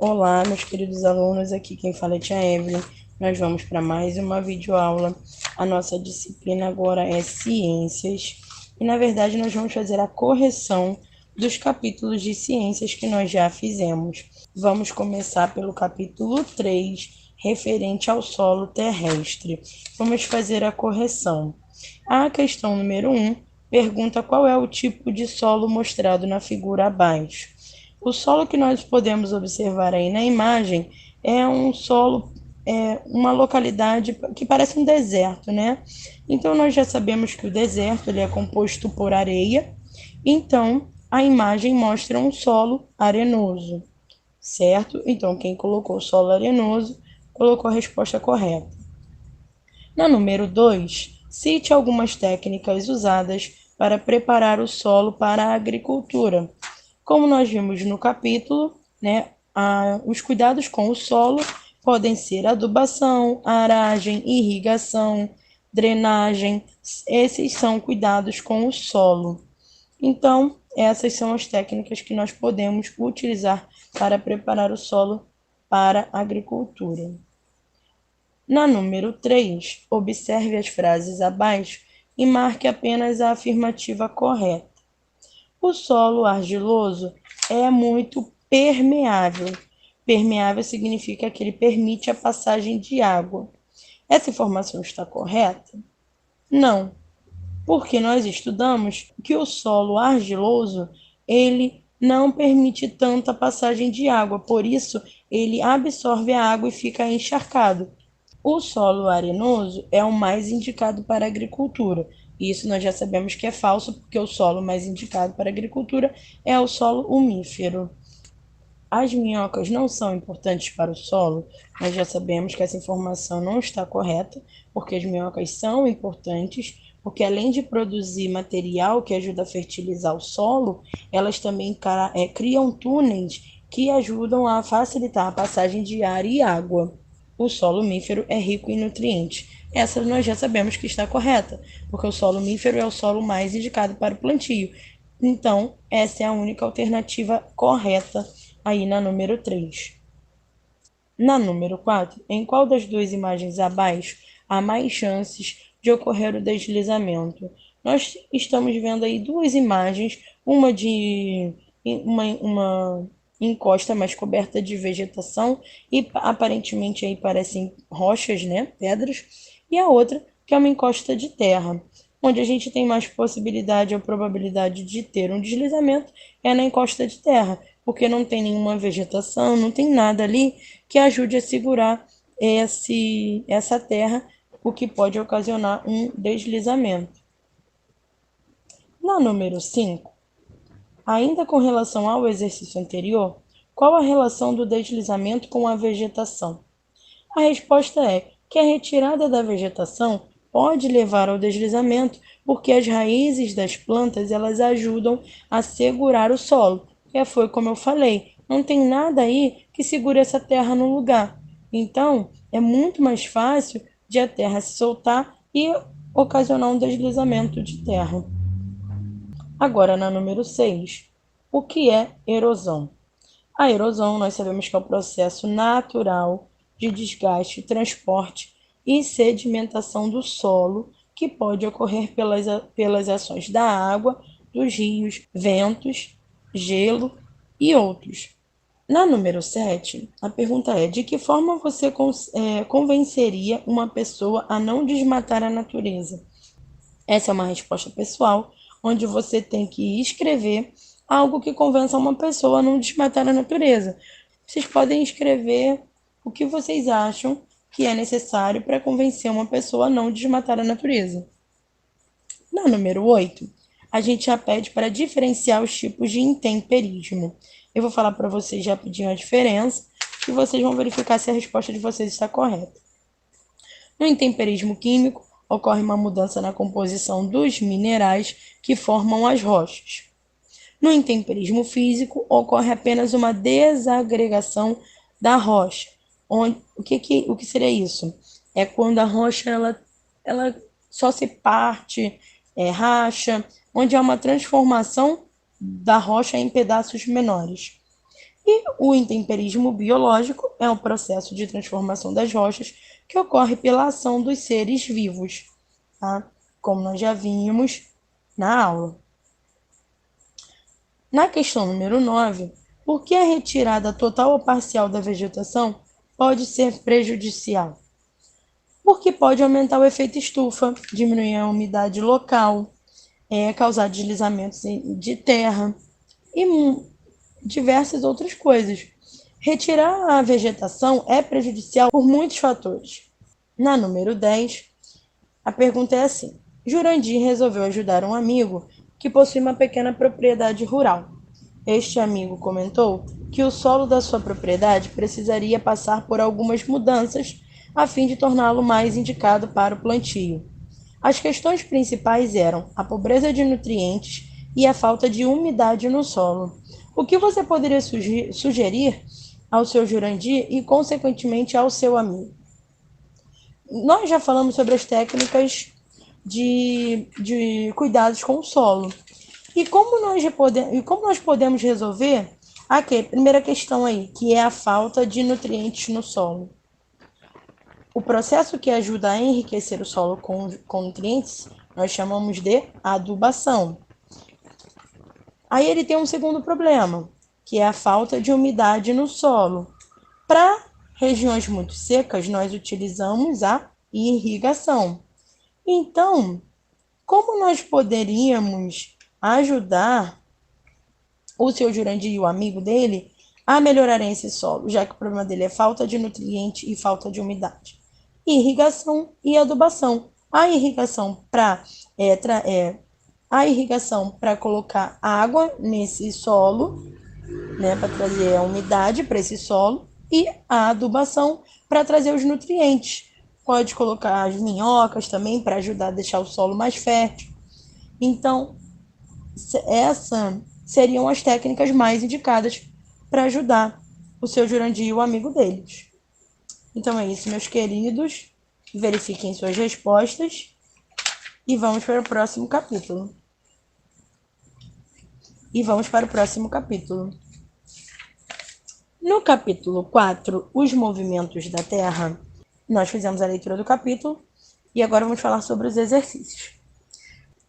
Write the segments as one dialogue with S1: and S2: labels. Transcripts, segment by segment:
S1: Olá, meus queridos alunos, aqui quem fala é tia Evelyn. Nós vamos para mais uma videoaula. A nossa disciplina agora é Ciências. E, na verdade, nós vamos fazer a correção dos capítulos de Ciências que nós já fizemos. Vamos começar pelo capítulo 3, referente ao solo terrestre. Vamos fazer a correção. A questão número 1 pergunta qual é o tipo de solo mostrado na figura abaixo. O solo que nós podemos observar aí na imagem é um solo, uma localidade que parece um deserto, né? Então, nós já sabemos que o deserto ele é composto por areia, então a imagem mostra um solo arenoso, certo? Então, quem colocou solo arenoso colocou a resposta correta. Na número 2, cite algumas técnicas usadas para preparar o solo para a agricultura. Como nós vimos no capítulo, né, os cuidados com o solo podem ser adubação, aragem, irrigação, drenagem. Esses são cuidados com o solo. Então, essas são as técnicas que nós podemos utilizar para preparar o solo para a agricultura. Na número 3, observe as frases abaixo e marque apenas a afirmativa correta. O solo argiloso é muito permeável. Permeável significa que ele permite a passagem de água. Essa informação está correta? Não, porque nós estudamos que o solo argiloso, ele não permite tanta passagem de água, por isso ele absorve a água e fica encharcado. O solo arenoso é o mais indicado para a agricultura. Isso nós já sabemos que é falso, porque o solo mais indicado para a agricultura é o solo umífero. As minhocas não são importantes para o solo. Nós já sabemos que essa informação não está correta, porque as minhocas são importantes, porque além de produzir material que ajuda a fertilizar o solo, elas também criam túneis que ajudam a facilitar a passagem de ar e água. O solo umífero é rico em nutrientes. Essa nós já sabemos que está correta, porque o solo umífero é o solo mais indicado para o plantio. Então, essa é a única alternativa correta aí na número 3. Na número 4, em qual das duas imagens abaixo há mais chances de ocorrer o deslizamento? Nós estamos vendo aí duas imagens, uma de uma encosta mais coberta de vegetação e aparentemente aí parecem rochas, né, pedras, e a outra que é uma encosta de terra, onde a gente tem mais possibilidade ou probabilidade de ter um deslizamento é na encosta de terra, porque não tem nenhuma vegetação, não tem nada ali que ajude a segurar essa terra, o que pode ocasionar um deslizamento. Na número 5, ainda com relação ao exercício anterior, qual a relação do deslizamento com a vegetação? A resposta é que a retirada da vegetação pode levar ao deslizamento, porque as raízes das plantas elas ajudam a segurar o solo. E foi como eu falei, não tem nada aí que segure essa terra no lugar. Então, é muito mais fácil de a terra se soltar e ocasionar um deslizamento de terra. Agora, na número 6, o que é erosão? A erosão, nós sabemos que é o processo natural de desgaste, transporte e sedimentação do solo que pode ocorrer pelas ações da água, dos rios, ventos, gelo e outros. Na número 7, a pergunta é: de que forma você convenceria uma pessoa a não desmatar a natureza? Essa é uma resposta pessoal, onde você tem que escrever algo que convença uma pessoa a não desmatar a natureza. Vocês podem escrever o que vocês acham que é necessário para convencer uma pessoa a não desmatar a natureza. Na número 8, a gente já pede para diferenciar os tipos de intemperismo. Eu vou falar para vocês rapidinho a diferença e vocês vão verificar se a resposta de vocês está correta. No intemperismo químico, ocorre uma mudança na composição dos minerais que formam as rochas. No intemperismo físico, ocorre apenas uma desagregação da rocha. O que seria isso? É quando a rocha ela só se parte, racha, onde há uma transformação da rocha em pedaços menores. E o intemperismo biológico é um processo de transformação das rochas que ocorre pela ação dos seres vivos, tá? Como nós já vimos na aula. Na questão número 9, por que a retirada total ou parcial da vegetação pode ser prejudicial? Porque pode aumentar o efeito estufa, diminuir a umidade local, causar deslizamentos de terra e diversas outras coisas. Retirar a vegetação é prejudicial por muitos fatores. Na número 10, a pergunta é assim: Jurandir resolveu ajudar um amigo que possui uma pequena propriedade rural. Este amigo comentou que o solo da sua propriedade precisaria passar por algumas mudanças a fim de torná-lo mais indicado para o plantio. As questões principais eram a pobreza de nutrientes e a falta de umidade no solo. O que você poderia sugerir ao seu Jurandir e, consequentemente, ao seu amigo? Nós já falamos sobre as técnicas de cuidados com o solo. E como nós podemos resolver a primeira questão aí, que é a falta de nutrientes no solo? O processo que ajuda a enriquecer o solo com nutrientes, nós chamamos de adubação. Aí ele tem um segundo problema, que é a falta de umidade no solo. Para regiões muito secas, nós utilizamos a irrigação. Então, como nós poderíamos ajudar o seu Jurandir e o amigo dele a melhorarem esse solo, já que o problema dele é falta de nutriente e falta de umidade? Irrigação e adubação. A irrigação para colocar água nesse solo, né, para trazer a umidade para esse solo, e a adubação para trazer os nutrientes. Pode colocar as minhocas também para ajudar a deixar o solo mais fértil. Então, essas seriam as técnicas mais indicadas para ajudar o seu Jurandir e o amigo deles. Então é isso, meus queridos. Verifiquem suas respostas e vamos para o próximo capítulo. No capítulo 4, os movimentos da Terra, nós fizemos a leitura do capítulo e agora vamos falar sobre os exercícios.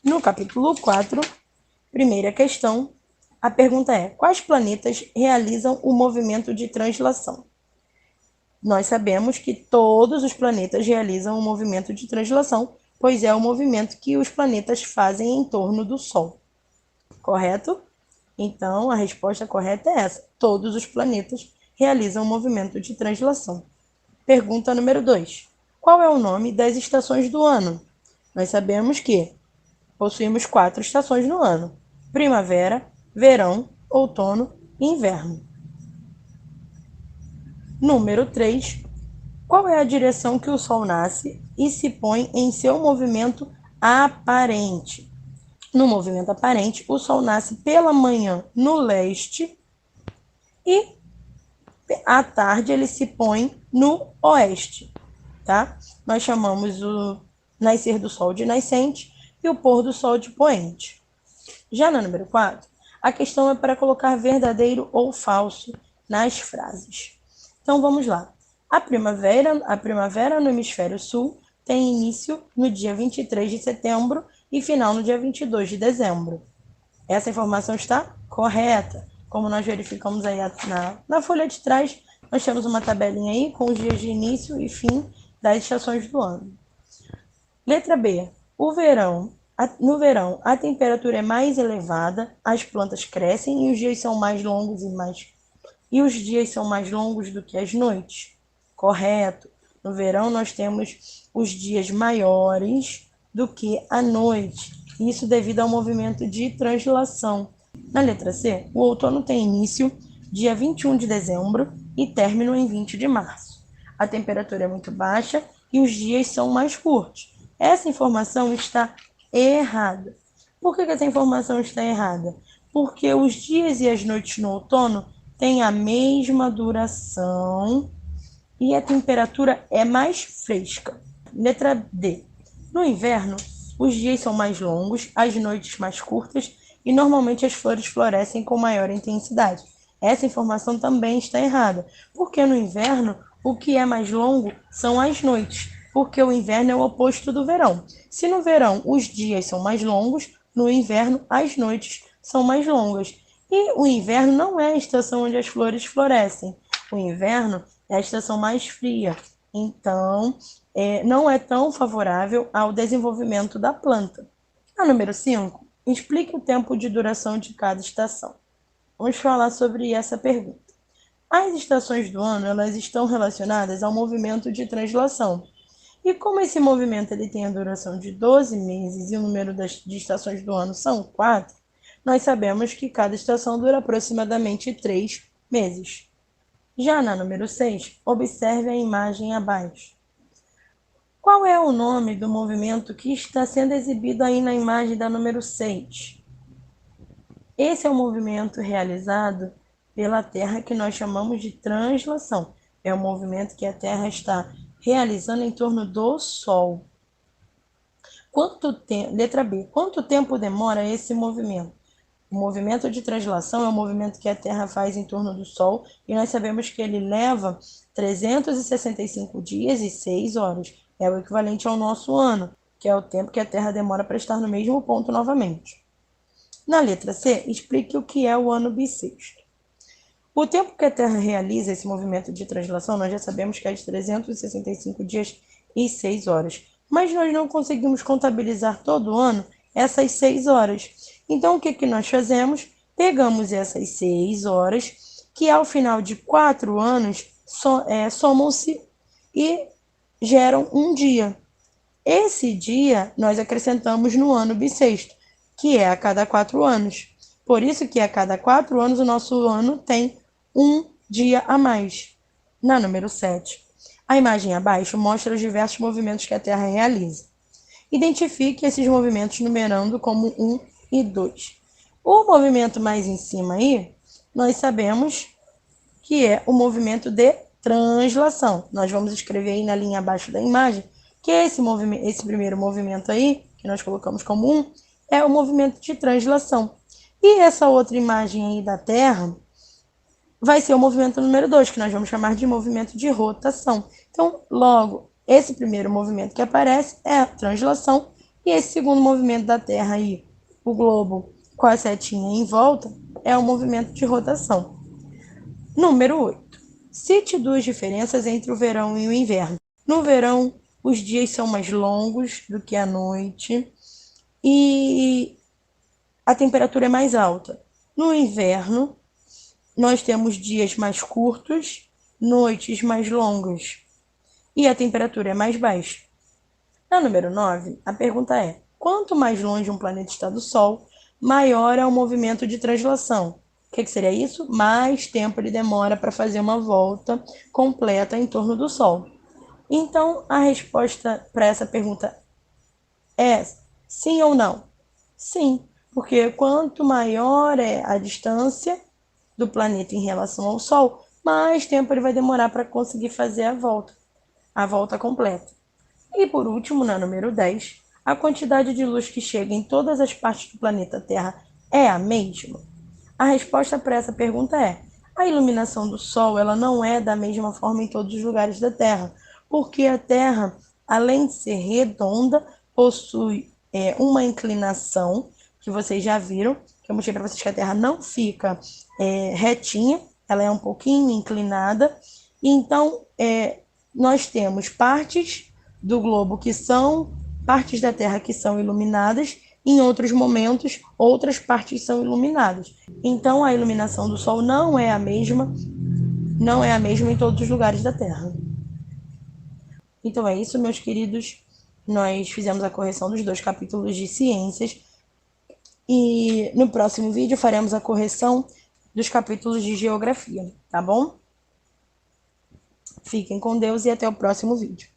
S1: No capítulo 4, primeira questão, a pergunta é: quais planetas realizam o movimento de translação? Nós sabemos que todos os planetas realizam o movimento de translação, pois é o movimento que os planetas fazem em torno do Sol. Correto? Então, a resposta correta é essa. Todos os planetas realizam o movimento de translação. Pergunta número 2. Qual é o nome das estações do ano? Nós sabemos que possuímos 4 estações no ano: primavera, verão, outono e inverno. Número 3. Qual é a direção que o Sol nasce e se põe em seu movimento aparente? No movimento aparente, o Sol nasce pela manhã no leste e à tarde ele se põe no oeste, tá? Nós chamamos o nascer do Sol de nascente e o pôr do Sol de poente. Já na número 4, a questão é para colocar verdadeiro ou falso nas frases. Então vamos lá. A primavera no hemisfério sul tem início no dia 23 de setembro e final no dia 22 de dezembro. Essa informação está correta. Como nós verificamos aí na folha de trás, nós temos uma tabelinha aí com os dias de início e fim das estações do ano. Letra B. No verão, a temperatura é mais elevada, as plantas crescem e os dias são mais longos do que as noites. Correto. No verão, nós temos os dias maiores do que a noite. Isso devido ao movimento de translação. Na letra C, o outono tem início dia 21 de dezembro e término em 20 de março. A temperatura é muito baixa e os dias são mais curtos. Essa informação está errada. Por que essa informação está errada? Porque os dias e as noites no outono têm a mesma duração e a temperatura é mais fresca. Letra D. No inverno, os dias são mais longos, as noites mais curtas e normalmente as flores florescem com maior intensidade. Essa informação também está errada, porque no inverno o que é mais longo são as noites, porque o inverno é o oposto do verão. Se no verão os dias são mais longos, no inverno as noites são mais longas. E o inverno não é a estação onde as flores florescem. O inverno é a estação mais fria. Então, não é tão favorável ao desenvolvimento da planta. A número 5, explique o tempo de duração de cada estação. Vamos falar sobre essa pergunta. As estações do ano, elas estão relacionadas ao movimento de translação. E como esse movimento ele tem a duração de 12 meses e o número de estações do ano são 4, nós sabemos que cada estação dura aproximadamente 3 meses. Já na número 6, observe a imagem abaixo. Qual é o nome do movimento que está sendo exibido aí na imagem da número 6? Esse é o movimento realizado pela Terra que nós chamamos de translação. É o movimento que a Terra está realizando em torno do Sol. Letra B. Quanto tempo demora esse movimento? O movimento de translação é o movimento que a Terra faz em torno do Sol e nós sabemos que ele leva 365 dias e 6 horas. É o equivalente ao nosso ano, que é o tempo que a Terra demora para estar no mesmo ponto novamente. Na letra C, explique o que é o ano bissexto. O tempo que a Terra realiza esse movimento de translação, nós já sabemos que é de 365 dias e 6 horas. Mas nós não conseguimos contabilizar todo ano essas 6 horas. Então, o que nós fazemos? Pegamos essas 6 horas, que ao final de 4 anos somam-se e geram um dia. Esse dia nós acrescentamos no ano bissexto, que é a cada 4 anos. Por isso que a cada 4 anos o nosso ano tem um dia a mais. Na número 7, a imagem abaixo mostra os diversos movimentos que a Terra realiza. Identifique esses movimentos numerando como 1 e 2. O movimento mais em cima aí, nós sabemos que é o movimento de translação. Nós vamos escrever aí na linha abaixo da imagem que esse primeiro movimento aí, que nós colocamos como 1, é o movimento de translação. E essa outra imagem aí da Terra vai ser o movimento número 2, que nós vamos chamar de movimento de rotação. Então, logo, esse primeiro movimento que aparece é a translação, e esse segundo movimento da Terra aí, o globo com a setinha em volta, é o movimento de rotação. Número 8. Cite duas diferenças entre o verão e o inverno. No verão, os dias são mais longos do que a noite e a temperatura é mais alta. No inverno, nós temos dias mais curtos, noites mais longas e a temperatura é mais baixa. Na número 9, a pergunta é: quanto mais longe um planeta está do Sol, maior é o movimento de translação. O que seria isso? Mais tempo ele demora para fazer uma volta completa em torno do Sol. Então, a resposta para essa pergunta é sim ou não? Sim, porque quanto maior é a distância do planeta em relação ao Sol, mais tempo ele vai demorar para conseguir fazer a volta completa. E por último, na número 10, a quantidade de luz que chega em todas as partes do planeta Terra é a mesma? A resposta para essa pergunta é: a iluminação do Sol ela não é da mesma forma em todos os lugares da Terra, porque a Terra, além de ser redonda, possui uma inclinação, que vocês já viram, que eu mostrei para vocês que a Terra não fica retinha, ela é um pouquinho inclinada. Então, nós temos partes do globo que são partes da Terra que são iluminadas, em outros momentos, outras partes são iluminadas. Então, a iluminação do Sol não é a mesma em todos os lugares da Terra. Então é isso, meus queridos. Nós fizemos a correção dos 2 capítulos de ciências e no próximo vídeo faremos a correção dos capítulos de geografia, tá bom? Fiquem com Deus e até o próximo vídeo.